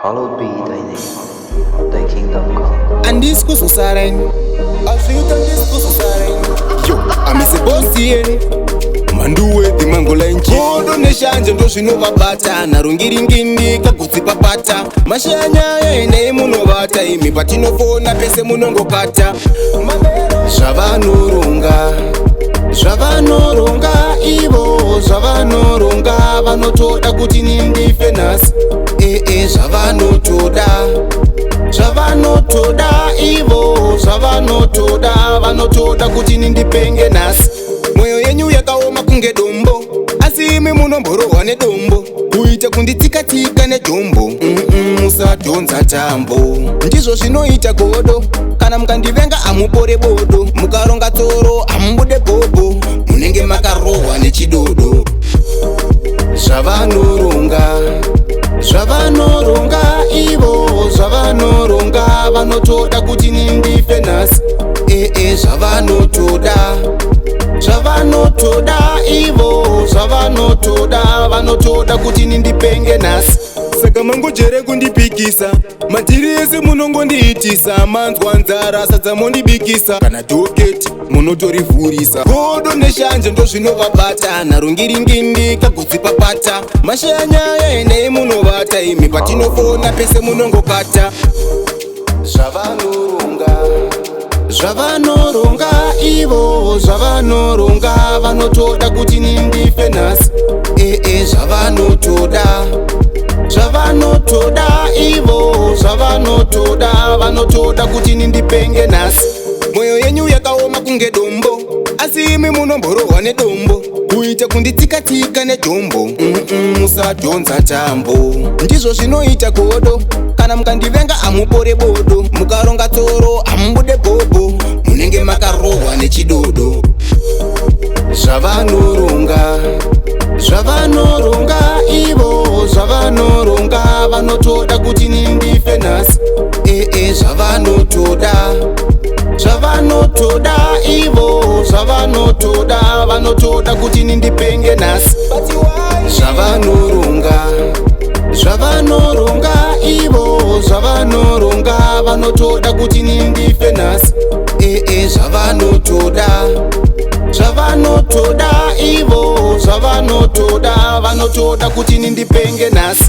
Hallowed be thy name, thy kingdom come. And this kusu saren, Afrika this kusu saren. Yo, amesebosien manduwe timangola nchi kodo neshanje ndo zvinovabata narungiringindi kagutsipapata mashanya ene munovata imi patinofona pese munongokata zvavanoronga zvavanoronga ivo zvavanoronga vanotoda kuti nindife nhasi zvavanotoda zvavanotoda ivo zvavanotoda vanotoda kuti nindipenge nhasi mwoyo yenyu yakaoma kunge dombo asi imi munomborohwa nedombo kuita kunditsikatika nejombo musadhonza tambo ndizvo zvinoita godo kana mukandivenga hamupore bodo mukaronga tsoro hamubude bhobho munenge makarohwa nechidodo zvavanoronga zvavanoronga ivo zvavanoronga vanotoda kuti nindife nhasi zvavanotoda zvavanotoda ivo zvavanotoda vanotoda kuti nindipenge nhasi saka mangojere kundipikisa matiri ese munongondiitisa manzwa nzara sadza mondibikisa kana dhoketi munotorivhurisa godo neshanje ndo zvinovabata narungiringindi kagutsipapata mashanya ene munovata imi patinofona pese munongokata zvavanoronga zvavanoronga ivo zvavanoronga vanotoda kuti nindife nhasi zvavanotoda zvavanotoda ivo zvavanotoda vanotoda kuti nindipenge nhasi mwoyo yenyu yakaoma kunge dombo asi imi munomborohwa nedombo kuita kunditsikatika nejombo musadhonza tambo ndizvo zvinoita godo kana mukandivenga hamupore bodo mukaronga tsoro hamubude bhobho munenge makarohwa nechidodo zvavanoronga zvavanoronga ivo zvavanoronga vanotoda kuti nindife nhasi zvavanotoda zvavanotoda ivo zvavanotoda vanotoda kuti nindipenge nhasi zvavanoronga zvavanoronga ivo zvavanoronga vanotoda kuti nindife nhasi zvavanotoda zvavanotoda ivo zvavanotoda vanotoda kuti nindipenge nhasi